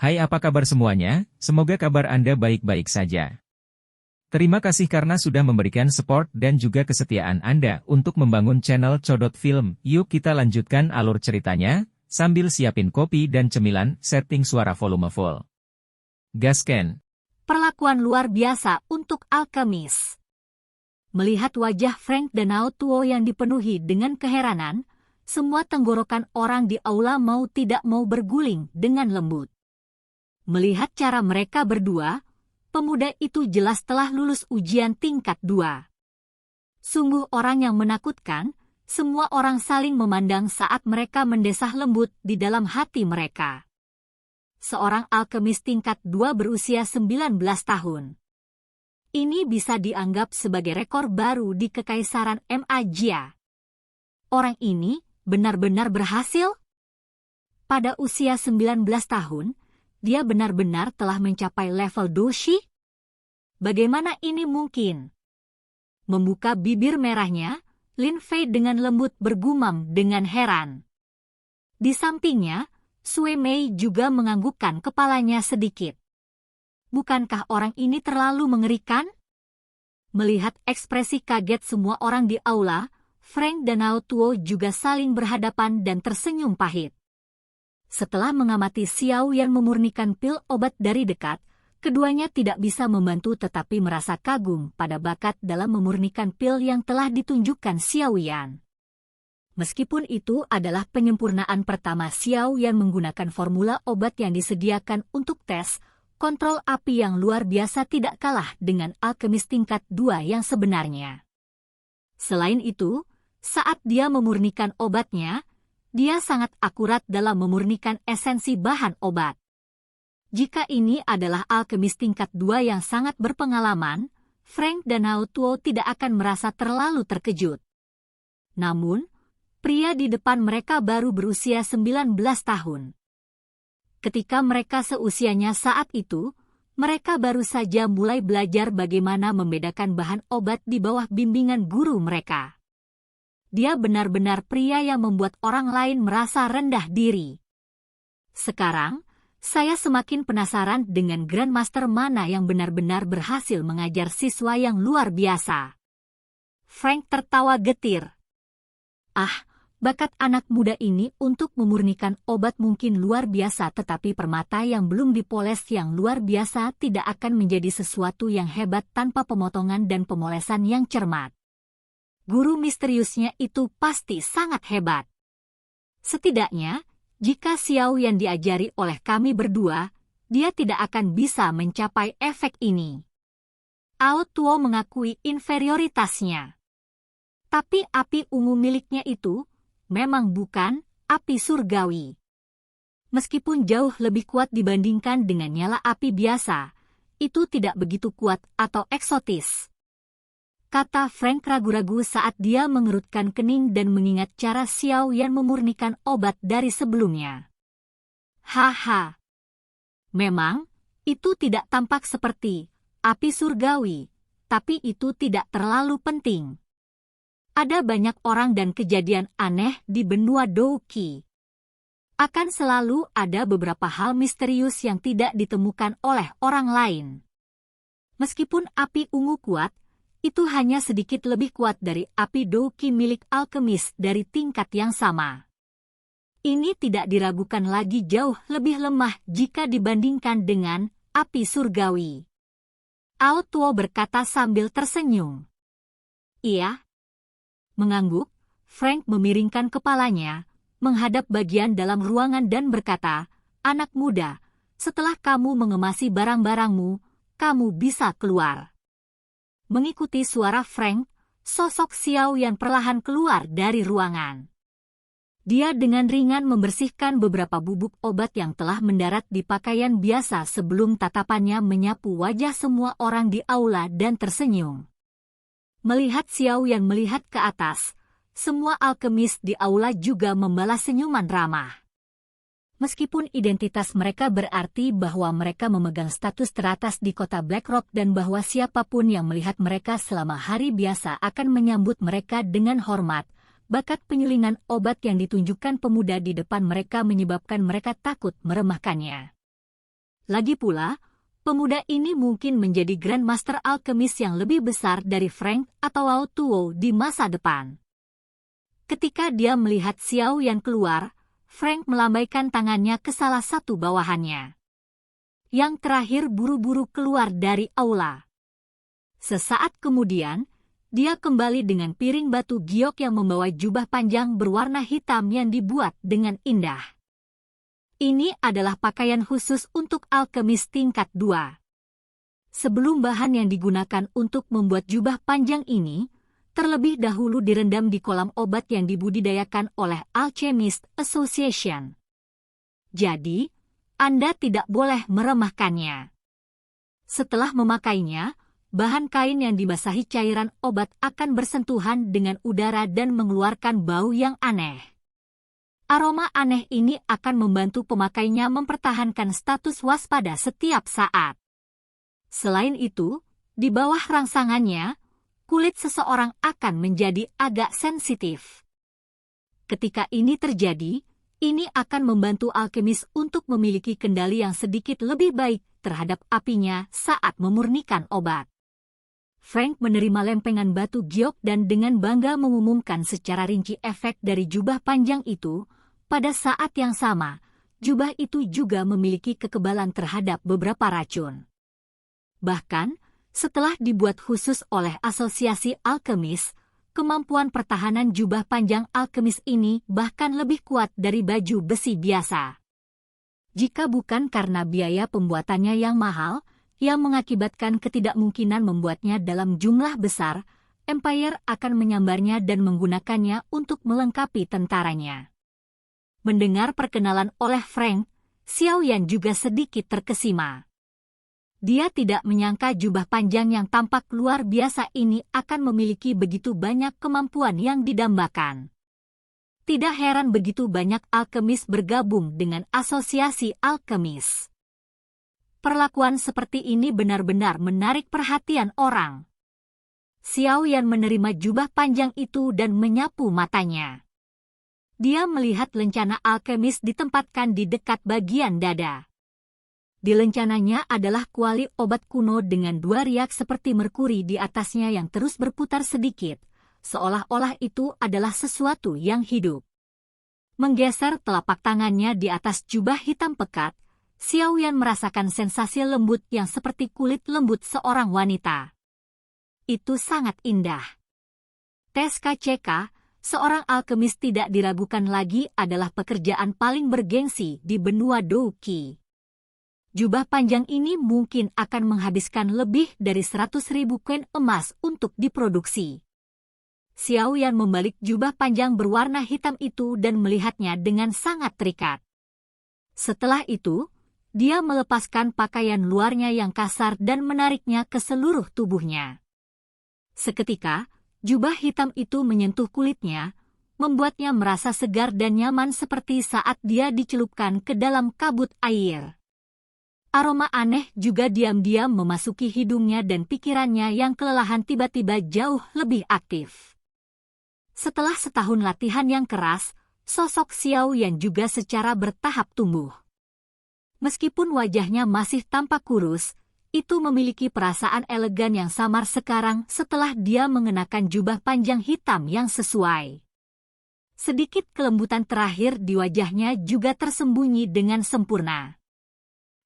Hai, apa kabar semuanya? Semoga kabar Anda baik-baik saja. Terima kasih karena sudah memberikan support dan juga kesetiaan Anda untuk membangun channel Codot Film. Yuk kita lanjutkan alur ceritanya, sambil siapin kopi dan cemilan, setting suara volume full. Gasken. Perlakuan luar biasa untuk alkemis. Melihat wajah Frank dan Tuo yang dipenuhi dengan keheranan, semua tenggorokan orang di aula mau tidak mau berguling dengan lembut. Melihat cara mereka berdua, pemuda itu jelas telah lulus ujian tingkat 2. Sungguh orang yang menakutkan, semua orang saling memandang saat mereka mendesah lembut di dalam hati mereka. Seorang alkemis tingkat 2 berusia 19 tahun. Ini bisa dianggap sebagai rekor baru di Kekaisaran Magia. Orang ini benar-benar berhasil? Pada usia 19 tahun, dia benar-benar telah mencapai level doshi? Bagaimana ini mungkin? Membuka bibir merahnya, Lin Fei dengan lembut bergumam dengan heran. Di sampingnya, Sui Mei juga menganggukkan kepalanya sedikit. Bukankah orang ini terlalu mengerikan? Melihat ekspresi kaget semua orang di aula, Frank dan Tuo juga saling berhadapan dan tersenyum pahit. Setelah mengamati Xiao Yan memurnikan pil obat dari dekat, keduanya tidak bisa membantu tetapi merasa kagum pada bakat dalam memurnikan pil yang telah ditunjukkan Xiao Yan. Meskipun itu adalah penyempurnaan pertama Xiao Yan menggunakan formula obat yang disediakan untuk tes, kontrol api yang luar biasa tidak kalah dengan alkemis tingkat 2 yang sebenarnya. Selain itu, saat dia memurnikan obatnya, dia sangat akurat dalam memurnikan esensi bahan obat. Jika ini adalah alkemis tingkat 2 yang sangat berpengalaman, Frank dan Tuo tidak akan merasa terlalu terkejut. Namun, pria di depan mereka baru berusia 19 tahun. Ketika mereka seusianya saat itu, mereka baru saja mulai belajar bagaimana membedakan bahan obat di bawah bimbingan guru mereka. Dia benar-benar pria yang membuat orang lain merasa rendah diri. Sekarang, saya semakin penasaran dengan Grandmaster mana yang benar-benar berhasil mengajar siswa yang luar biasa. Frank tertawa getir. Bakat anak muda ini untuk memurnikan obat mungkin luar biasa, tetapi permata yang belum dipoles yang luar biasa tidak akan menjadi sesuatu yang hebat tanpa pemotongan dan pemolesan yang cermat. Guru misteriusnya itu pasti sangat hebat. Setidaknya, jika Xiao yang diajari oleh kami berdua, dia tidak akan bisa mencapai efek ini. Tuo mengakui inferioritasnya. Tapi api ungu miliknya itu memang bukan api surgawi. Meskipun jauh lebih kuat dibandingkan dengan nyala api biasa, itu tidak begitu kuat atau eksotis. Kata Frank ragu-ragu saat dia mengerutkan kening dan mengingat cara Xiao Yan memurnikan obat dari sebelumnya. Haha. Memang, itu tidak tampak seperti api surgawi, tapi itu tidak terlalu penting. Ada banyak orang dan kejadian aneh di benua Douqi. Akan selalu ada beberapa hal misterius yang tidak ditemukan oleh orang lain. Meskipun api ungu kuat, itu hanya sedikit lebih kuat dari api Douqi milik alkemis dari tingkat yang sama. Ini tidak diragukan lagi jauh lebih lemah jika dibandingkan dengan api surgawi. Tuo berkata sambil tersenyum. Iya. Mengangguk, Frank memiringkan kepalanya, menghadap bagian dalam ruangan dan berkata, "Anak muda, setelah kamu mengemasi barang-barangmu, kamu bisa keluar." Mengikuti suara Frank, sosok Xiao Yan perlahan keluar dari ruangan. Dia dengan ringan membersihkan beberapa bubuk obat yang telah mendarat di pakaian biasa sebelum tatapannya menyapu wajah semua orang di aula dan tersenyum. Melihat Xiao Yan melihat ke atas, semua alkemis di aula juga membalas senyuman ramah. Meskipun identitas mereka berarti bahwa mereka memegang status teratas di kota Blackrock dan bahwa siapapun yang melihat mereka selama hari biasa akan menyambut mereka dengan hormat, bakat penyulingan obat yang ditunjukkan pemuda di depan mereka menyebabkan mereka takut meremehkannya. Lagi pula, pemuda ini mungkin menjadi Grandmaster Alkemis yang lebih besar dari Frank atau Lao Tuo di masa depan. Ketika dia melihat Xiao Yan keluar, Frank melambaikan tangannya ke salah satu bawahannya. Yang terakhir buru-buru keluar dari aula. Sesaat kemudian, dia kembali dengan piring batu giok yang membawa jubah panjang berwarna hitam yang dibuat dengan indah. Ini adalah pakaian khusus untuk alkemis tingkat 2. Sebelum bahan yang digunakan untuk membuat jubah panjang ini, terlebih dahulu direndam di kolam obat yang dibudidayakan oleh Alchemist Association. Jadi, Anda tidak boleh meremehkannya. Setelah memakainya, bahan kain yang dibasahi cairan obat akan bersentuhan dengan udara dan mengeluarkan bau yang aneh. Aroma aneh ini akan membantu pemakainya mempertahankan status waspada setiap saat. Selain itu, di bawah rangsangannya, kulit seseorang akan menjadi agak sensitif. Ketika ini terjadi, ini akan membantu alkemis untuk memiliki kendali yang sedikit lebih baik terhadap apinya saat memurnikan obat. Frank menerima lempengan batu giok dan dengan bangga mengumumkan secara rinci efek dari jubah panjang itu. Pada saat yang sama, jubah itu juga memiliki kekebalan terhadap beberapa racun. Bahkan, setelah dibuat khusus oleh Asosiasi Alkemis, kemampuan pertahanan jubah panjang alkemis ini bahkan lebih kuat dari baju besi biasa. Jika bukan karena biaya pembuatannya yang mahal, yang mengakibatkan ketidakmungkinan membuatnya dalam jumlah besar, Empire akan menyambarnya dan menggunakannya untuk melengkapi tentaranya. Mendengar perkenalan oleh Frank, Xiao Yan juga sedikit terkesima. Dia tidak menyangka jubah panjang yang tampak luar biasa ini akan memiliki begitu banyak kemampuan yang didambakan. Tidak heran begitu banyak alkemis bergabung dengan Asosiasi Alkemis. Perlakuan seperti ini benar-benar menarik perhatian orang. Xiao Yan menerima jubah panjang itu dan menyapu matanya. Dia melihat lencana alkemis ditempatkan di dekat bagian dada. Di lencananya adalah kuali obat kuno dengan 2 riak seperti merkuri di atasnya yang terus berputar sedikit, seolah-olah itu adalah sesuatu yang hidup. Menggeser telapak tangannya di atas jubah hitam pekat, Xiao Yan merasakan sensasi lembut yang seperti kulit lembut seorang wanita. Itu sangat indah. Tes KCK, seorang alkemis tidak diragukan lagi adalah pekerjaan paling bergengsi di benua Douqi. Jubah panjang ini mungkin akan menghabiskan lebih dari 100.000 koin emas untuk diproduksi. Xiao Yan membalik jubah panjang berwarna hitam itu dan melihatnya dengan sangat terikat. Setelah itu, dia melepaskan pakaian luarnya yang kasar dan menariknya ke seluruh tubuhnya. Seketika, jubah hitam itu menyentuh kulitnya, membuatnya merasa segar dan nyaman seperti saat dia dicelupkan ke dalam kabut air. Aroma aneh juga diam-diam memasuki hidungnya dan pikirannya yang kelelahan tiba-tiba jauh lebih aktif. Setelah setahun latihan yang keras, sosok Xiao Yan juga secara bertahap tumbuh. Meskipun wajahnya masih tampak kurus, itu memiliki perasaan elegan yang samar sekarang setelah dia mengenakan jubah panjang hitam yang sesuai. Sedikit kelembutan terakhir di wajahnya juga tersembunyi dengan sempurna.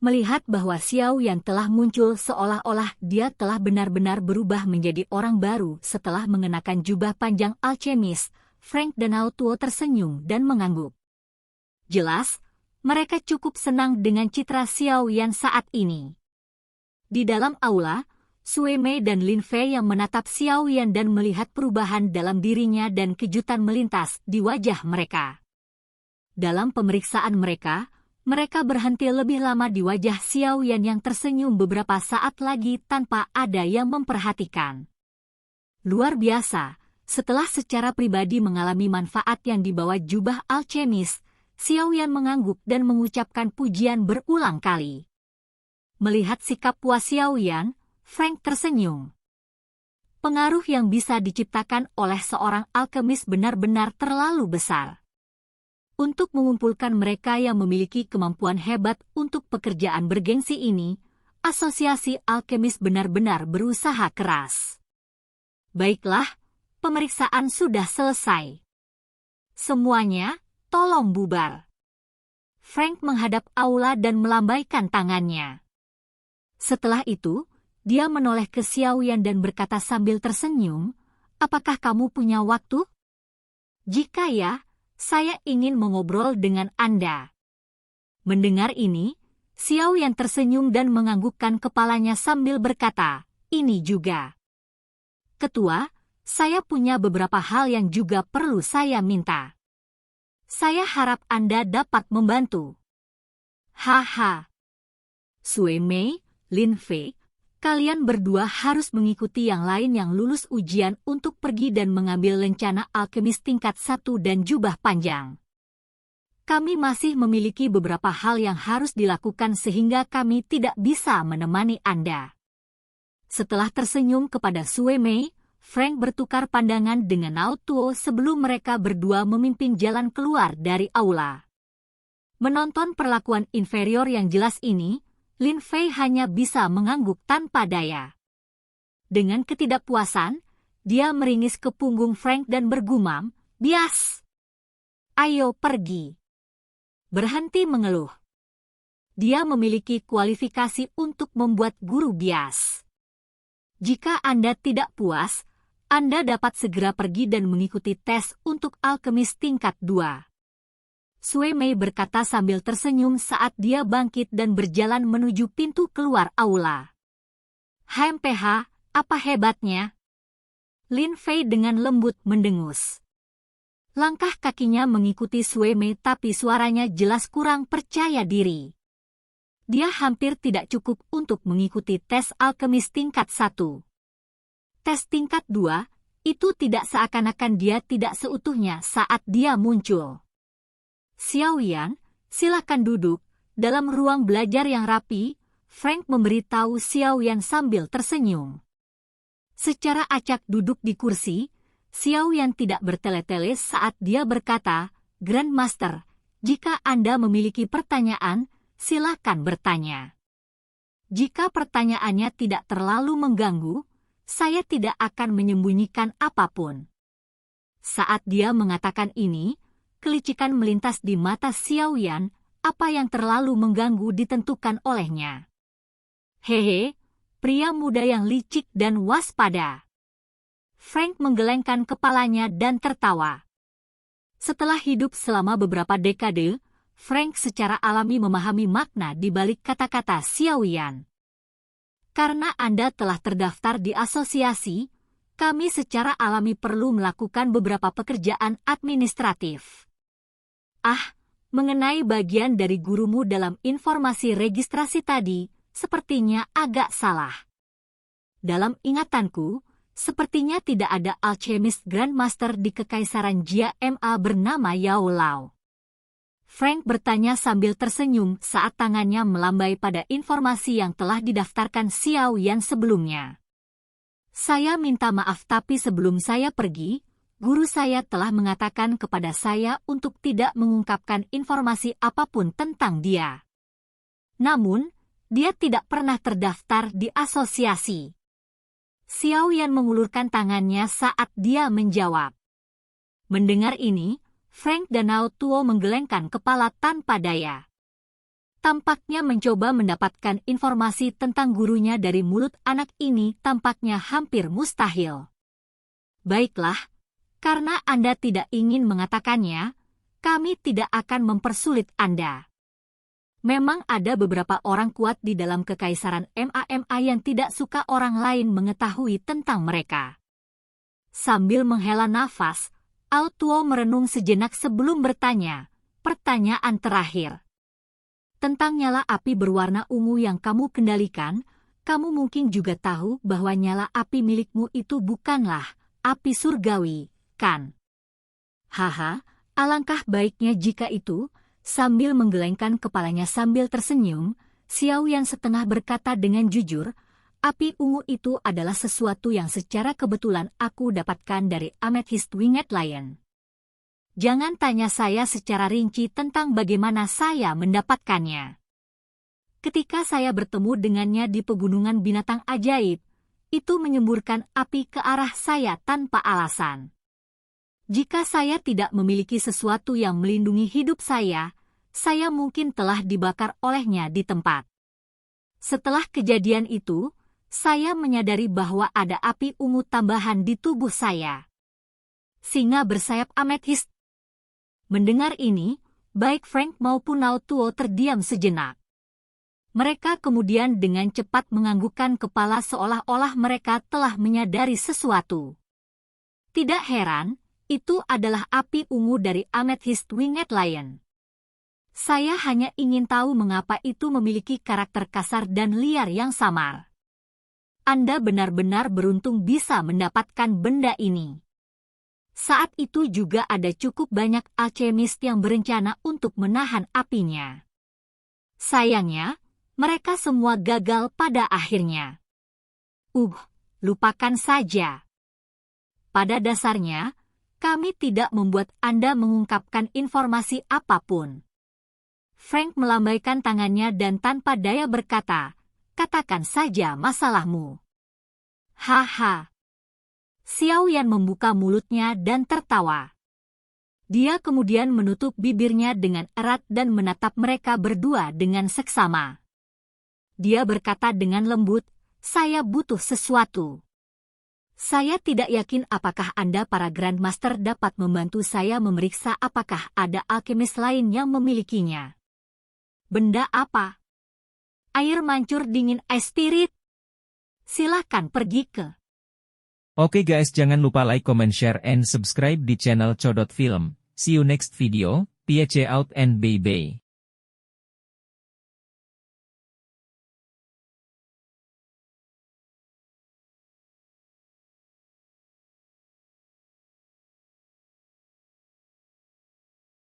Melihat bahwa Xiao Yan telah muncul seolah-olah dia telah benar-benar berubah menjadi orang baru setelah mengenakan jubah panjang alkemis, Frank dan Lao Tuo tersenyum dan mengangguk. Jelas, mereka cukup senang dengan citra Xiao Yan saat ini. Di dalam aula, Sui Mei dan Lin Fei yang menatap Xiao Yan dan melihat perubahan dalam dirinya dan kejutan melintas di wajah mereka. Dalam pemeriksaan mereka berhenti lebih lama di wajah Xiao Yan yang tersenyum beberapa saat lagi tanpa ada yang memperhatikan. Luar biasa, setelah secara pribadi mengalami manfaat yang dibawa jubah alkemis, Xiao Yan mengangguk dan mengucapkan pujian berulang kali. Melihat sikap puas Xiao Yan, Frank tersenyum. Pengaruh yang bisa diciptakan oleh seorang alkemis benar-benar terlalu besar. Untuk mengumpulkan mereka yang memiliki kemampuan hebat untuk pekerjaan bergengsi ini, Asosiasi Alkemis benar-benar berusaha keras. Baiklah, pemeriksaan sudah selesai. Semuanya, tolong bubar. Frank menghadap Aula dan melambaikan tangannya. Setelah itu, dia menoleh ke Xiaoyan dan berkata sambil tersenyum, "Apakah kamu punya waktu? Jika ya, saya ingin mengobrol dengan Anda." Mendengar ini, Xiaoyan tersenyum dan menganggukkan kepalanya sambil berkata, "Ini juga. Ketua, saya punya beberapa hal yang juga perlu saya minta. Saya harap Anda dapat membantu." Haha. Sue Mei, Lin Fei, kalian berdua harus mengikuti yang lain yang lulus ujian untuk pergi dan mengambil lencana alkemis tingkat 1 dan jubah panjang. Kami masih memiliki beberapa hal yang harus dilakukan sehingga kami tidak bisa menemani Anda. Setelah tersenyum kepada Sue Mei, Frank bertukar pandangan dengan Ao Tuo sebelum mereka berdua memimpin jalan keluar dari aula. Menonton perlakuan inferior yang jelas ini, Lin Fei hanya bisa mengangguk tanpa daya. Dengan ketidakpuasan, dia meringis ke punggung Frank dan bergumam, "Bias! Ayo pergi. Berhenti mengeluh. Dia memiliki kualifikasi untuk membuat guru bias. Jika Anda tidak puas, Anda dapat segera pergi dan mengikuti tes untuk alkemis tingkat 2. Sue Mei berkata sambil tersenyum saat dia bangkit dan berjalan menuju pintu keluar aula. "HMPH, apa hebatnya?" Lin Fei dengan lembut mendengus. Langkah kakinya mengikuti Sue Mei tapi suaranya jelas kurang percaya diri. Dia hampir tidak cukup untuk mengikuti tes alkemis tingkat 1. Tes tingkat 2, itu tidak seakan-akan dia tidak seutuhnya saat dia muncul. "Xiaoyan, silakan duduk." Dalam ruang belajar yang rapi, Frank memberitahu Xiaoyan sambil tersenyum. Secara acak duduk di kursi, Xiaoyan tidak bertele-tele saat dia berkata, "Grandmaster, jika Anda memiliki pertanyaan, silakan bertanya. Jika pertanyaannya tidak terlalu mengganggu, saya tidak akan menyembunyikan apapun." Saat dia mengatakan ini, kelicikan melintas di mata Xiaoyan, apa yang terlalu mengganggu ditentukan olehnya. "Hehe, pria muda yang licik dan waspada." Frank menggelengkan kepalanya dan tertawa. Setelah hidup selama beberapa dekade, Frank secara alami memahami makna di balik kata-kata Xiaoyan. "Karena Anda telah terdaftar di asosiasi, kami secara alami perlu melakukan beberapa pekerjaan administratif." Mengenai bagian dari gurumu dalam informasi registrasi tadi, sepertinya agak salah. Dalam ingatanku, sepertinya tidak ada alchemist grandmaster di Kekaisaran Jia Ma bernama Yao Lao. Frank bertanya sambil tersenyum saat tangannya melambai pada informasi yang telah didaftarkan Xiaoyan sebelumnya. "Saya minta maaf tapi sebelum saya pergi, guru saya telah mengatakan kepada saya untuk tidak mengungkapkan informasi apapun tentang dia. Namun, dia tidak pernah terdaftar di asosiasi." Xiaoyan mengulurkan tangannya saat dia menjawab. Mendengar ini, Frank dan Ao Tuo menggelengkan kepala tanpa daya. Tampaknya mencoba mendapatkan informasi tentang gurunya dari mulut anak ini tampaknya hampir mustahil. "Baiklah, karena Anda tidak ingin mengatakannya, kami tidak akan mempersulit Anda. Memang ada beberapa orang kuat di dalam Kekaisaran MAMA yang tidak suka orang lain mengetahui tentang mereka." Sambil menghela nafas, Ao Tuo merenung sejenak sebelum bertanya, "Pertanyaan terakhir. Tentang nyala api berwarna ungu yang kamu kendalikan, kamu mungkin juga tahu bahwa nyala api milikmu itu bukanlah api surgawi, kan?" "Haha, alangkah baiknya jika itu." Sambil menggelengkan kepalanya sambil tersenyum, Xiaoyan setengah berkata dengan jujur, "Api ungu itu adalah sesuatu yang secara kebetulan aku dapatkan dari Amethyst Winged Lion." Jangan tanya saya secara rinci tentang bagaimana saya mendapatkannya. Ketika saya bertemu dengannya di pegunungan binatang ajaib, itu menyemburkan api ke arah saya tanpa alasan. Jika saya tidak memiliki sesuatu yang melindungi hidup saya mungkin telah dibakar olehnya di tempat. Setelah kejadian itu, saya menyadari bahwa ada api ungu tambahan di tubuh saya. Singa bersayap amethyst. Mendengar ini, baik Frank maupun Naotuo terdiam sejenak. Mereka kemudian dengan cepat menganggukkan kepala seolah-olah mereka telah menyadari sesuatu. Tidak heran, itu adalah api ungu dari Amethyst Winged Lion. Saya hanya ingin tahu mengapa itu memiliki karakter kasar dan liar yang samar. Anda benar-benar beruntung bisa mendapatkan benda ini. Saat itu juga ada cukup banyak alchemist yang berencana untuk menahan apinya. Sayangnya, mereka semua gagal pada akhirnya. Lupakan saja. Pada dasarnya, kami tidak membuat Anda mengungkapkan informasi apapun. Frank melambaikan tangannya dan tanpa daya berkata, katakan saja masalahmu. Haha. Xiao Yan membuka mulutnya dan tertawa. Dia kemudian menutup bibirnya dengan erat dan menatap mereka berdua dengan seksama. Dia berkata dengan lembut, saya butuh sesuatu. Saya tidak yakin apakah Anda para Grandmaster dapat membantu saya memeriksa apakah ada alkemis lain yang memilikinya. Benda apa? Air mancur dingin Ice Spirit? Silakan pergi ke. Oke guys, jangan lupa like, comment, share, and subscribe di channel Codot Film. See you next video, peace out and bye-bye.